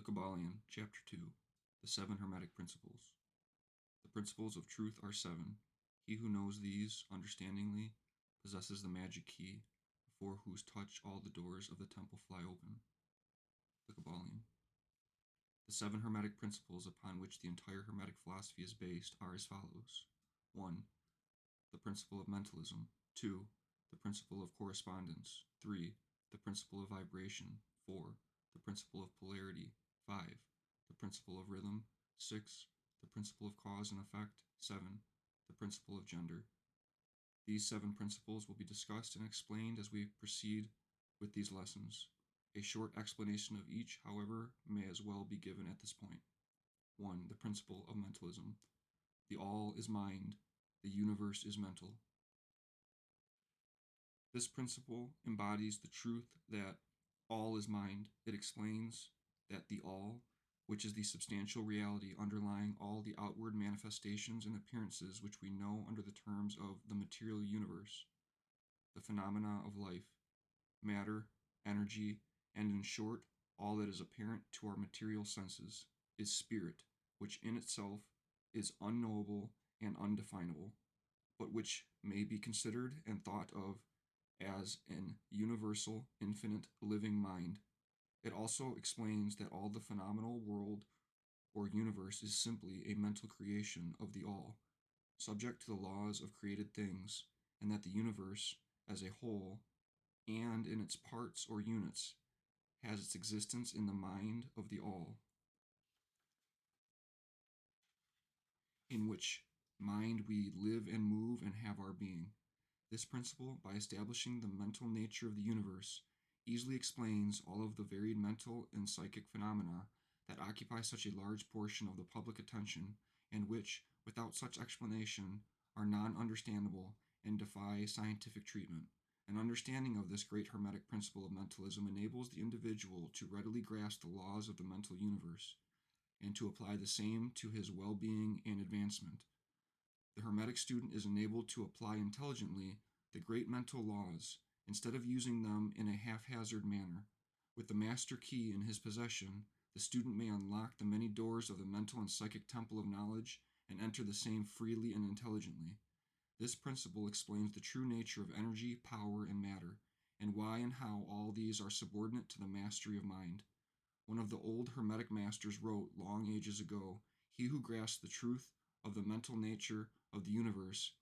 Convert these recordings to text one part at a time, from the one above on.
The Kybalion, Chapter 2, The Seven Hermetic Principles. The principles of truth are seven. He who knows these understandingly possesses the magic key, before whose touch all the doors of the temple fly open. The Kybalion. The seven Hermetic principles upon which the entire Hermetic philosophy is based are as follows. 1. The principle of mentalism. 2. The principle of correspondence. 3. The principle of vibration. 4. The principle of polarity. 5. The principle of rhythm. 6. The principle of cause and effect. 7. The principle of gender. These seven principles will be discussed and explained as we proceed with these lessons. A short explanation of each, however, may as well be given at this point. 1. The principle of mentalism. The all is mind. The universe is mental. This principle embodies the truth that all is mind. It explains that the all, which is the substantial reality underlying all the outward manifestations and appearances which we know under the terms of the material universe, the phenomena of life, matter, energy, and in short, all that is apparent to our material senses, is spirit, which in itself is unknowable and undefinable, but which may be considered and thought of as an universal, infinite, living mind. It also explains that all the phenomenal world or universe is simply a mental creation of the all, subject to the laws of created things, and that the universe, as a whole, and in its parts or units, has its existence in the mind of the all, in which mind we live and move and have our being. This principle, by establishing the mental nature of the universe, easily explains all of the varied mental and psychic phenomena that occupy such a large portion of the public attention, and which, without such explanation, are non-understandable and defy scientific treatment. An understanding of this great Hermetic principle of mentalism enables the individual to readily grasp the laws of the mental universe, and to apply the same to his well-being and advancement. The Hermetic student is enabled to apply intelligently the great mental laws, instead of using them in a haphazard manner. With the master key in his possession, the student may unlock the many doors of the mental and psychic temple of knowledge and enter the same freely and intelligently. This principle explains the true nature of energy, power, and matter, and why and how all these are subordinate to the mastery of mind. One of the old Hermetic masters wrote long ages ago, "He who grasps the truth of the mental nature of the universe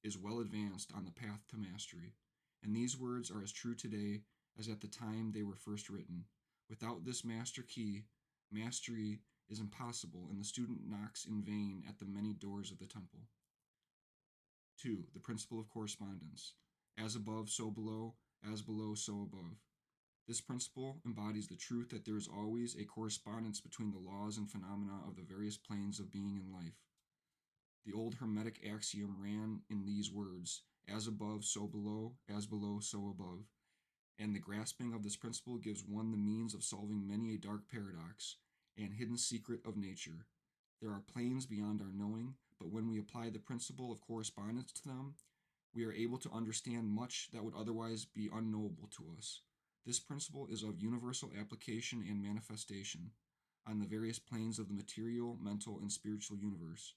is well advanced on the path to mastery." And these words are as true today as at the time they were first written. Without this master key, mastery is impossible, and the student knocks in vain at the many doors of the temple. 2. The principle of correspondence. As above, so below, as below, so above. This principle embodies the truth that there is always a correspondence between the laws and phenomena of the various planes of being and life. The old Hermetic axiom ran in these words, as above, so below, as below, so above. And the grasping of this principle gives one the means of solving many a dark paradox and hidden secret of nature. There are planes beyond our knowing, but when we apply the principle of correspondence to them, we are able to understand much that would otherwise be unknowable to us. This principle is of universal application and manifestation on the various planes of the material, mental, and spiritual universe.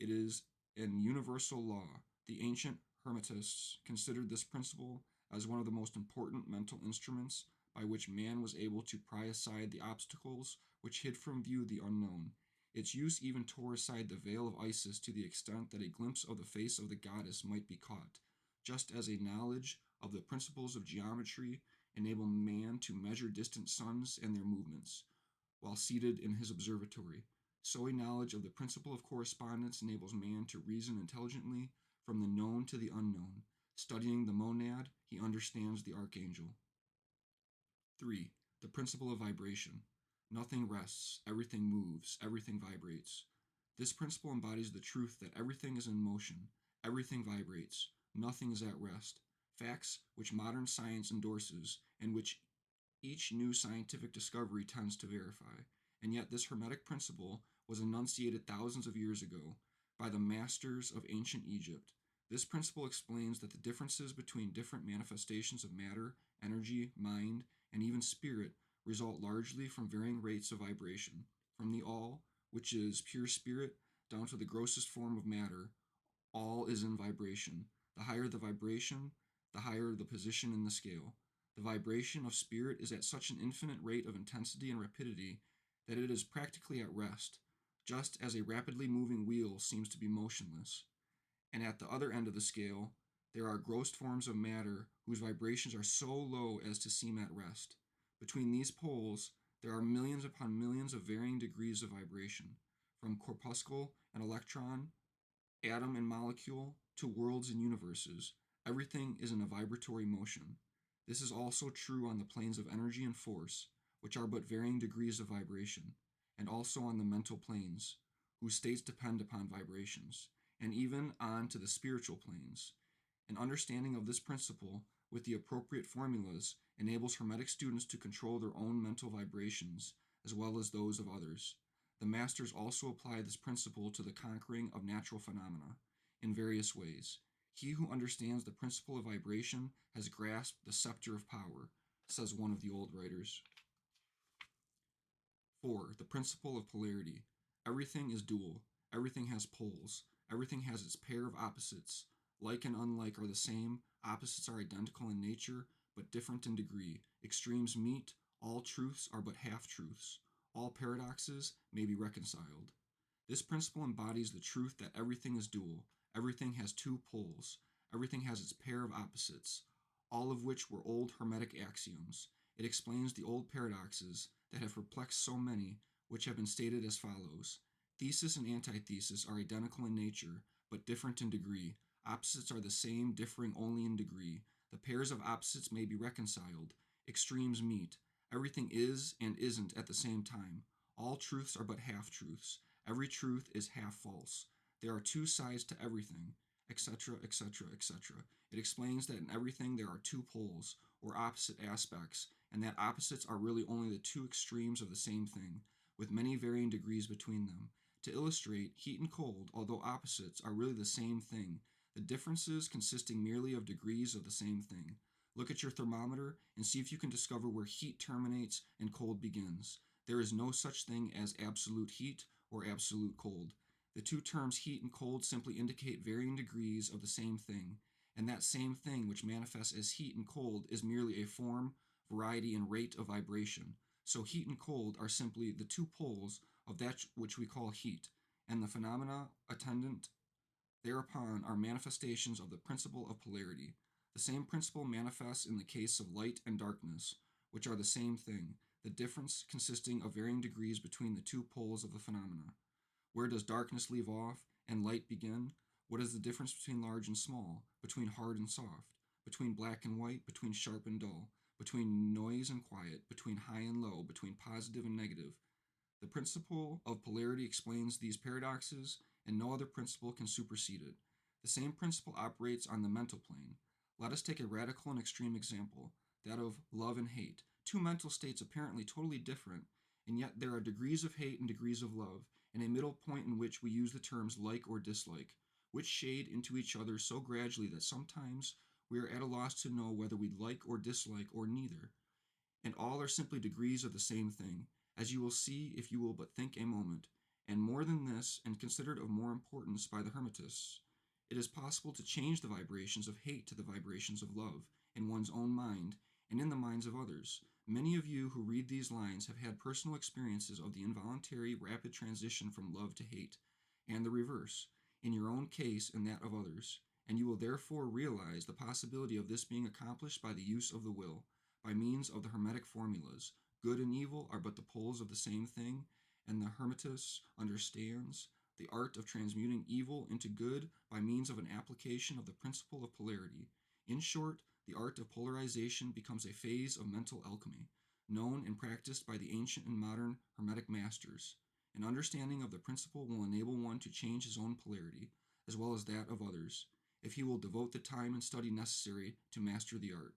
It is an universal law. The ancient Hermetists considered this principle as one of the most important mental instruments by which man was able to pry aside the obstacles which hid from view the unknown. Its use even tore aside the veil of Isis to the extent that a glimpse of the face of the goddess might be caught, just as a knowledge of the principles of geometry enable man to measure distant suns and their movements, while seated in his observatory. So a knowledge of the principle of correspondence enables man to reason intelligently from the known to the unknown. Studying the monad, he understands the archangel. 3. The principle of vibration. Nothing rests, everything moves, everything vibrates. This principle embodies the truth that everything is in motion, everything vibrates, nothing is at rest. Facts which modern science endorses and which each new scientific discovery tends to verify. And yet this Hermetic principle was enunciated thousands of years ago by the masters of ancient Egypt. This principle explains that the differences between different manifestations of matter, energy, mind, and even spirit result largely from varying rates of vibration. From the all, which is pure spirit, down to the grossest form of matter, all is in vibration. The higher the vibration, the higher the position in the scale. The vibration of spirit is at such an infinite rate of intensity and rapidity that it is practically at rest, just as a rapidly moving wheel seems to be motionless. And at the other end of the scale, there are gross forms of matter whose vibrations are so low as to seem at rest. Between these poles, there are millions upon millions of varying degrees of vibration, from corpuscle and electron, atom and molecule, to worlds and universes. Everything is in a vibratory motion. This is also true on the planes of energy and force, which are but varying degrees of vibration, and also on the mental planes, whose states depend upon vibrations, and even on to the spiritual planes. An understanding of this principle with the appropriate formulas enables Hermetic students to control their own mental vibrations as well as those of others. The masters also apply this principle to the conquering of natural phenomena in various ways. He who understands the principle of vibration has grasped the scepter of power, says one of the old writers. 4. The principle of polarity. Everything is dual. Everything has poles. Everything has its pair of opposites. Like and unlike are the same. Opposites are identical in nature, but different in degree. Extremes meet. All truths are but half-truths. All paradoxes may be reconciled. This principle embodies the truth that everything is dual. Everything has two poles. Everything has its pair of opposites, all of which were old Hermetic axioms. It explains the old paradoxes that have perplexed so many, which have been stated as follows. Thesis and antithesis are identical in nature, but different in degree. Opposites are the same, differing only in degree. The pairs of opposites may be reconciled. Extremes meet. Everything is and isn't at the same time. All truths are but half-truths. Every truth is half false. There are two sides to everything, etc., etc., etc. It explains that in everything there are two poles, or opposite aspects, and that opposites are really only the two extremes of the same thing, with many varying degrees between them. To illustrate, heat and cold, although opposites, are really the same thing, the differences consisting merely of degrees of the same thing. Look at your thermometer and see if you can discover where heat terminates and cold begins. There is no such thing as absolute heat or absolute cold. The two terms heat and cold simply indicate varying degrees of the same thing, and that same thing which manifests as heat and cold is merely a form, variety, and rate of vibration. So heat and cold are simply the two poles of that which we call heat, and the phenomena attendant thereupon are manifestations of the principle of polarity. The same principle manifests in the case of light and darkness, which are the same thing, the difference consisting of varying degrees between the two poles of the phenomena. Where does darkness leave off and light begin? What is the difference between large and small, between hard and soft, between black and white, between sharp and dull, between noise and quiet, between high and low, between positive and negative? The principle of polarity explains these paradoxes, and no other principle can supersede it. The same principle operates on the mental plane. Let us take a radical and extreme example, that of love and hate, two mental states apparently totally different, and yet there are degrees of hate and degrees of love, and a middle point in which we use the terms like or dislike, which shade into each other so gradually that sometimes we are at a loss to know whether we like or dislike or neither. And all are simply degrees of the same thing, as you will see if you will but think a moment. And more than this, and considered of more importance by the Hermetists, it is possible to change the vibrations of hate to the vibrations of love in one's own mind and in the minds of others. Many of you who read these lines have had personal experiences of the involuntary rapid transition from love to hate, and the reverse, in your own case and that of others, and you will therefore realize the possibility of this being accomplished by the use of the will, by means of the Hermetic formulas. Good and evil are but the poles of the same thing, and the Hermetist understands the art of transmuting evil into good by means of an application of the principle of polarity. In short, the art of polarization becomes a phase of mental alchemy, known and practiced by the ancient and modern Hermetic masters. An understanding of the principle will enable one to change his own polarity, as well as that of others, if he will devote the time and study necessary to master the art.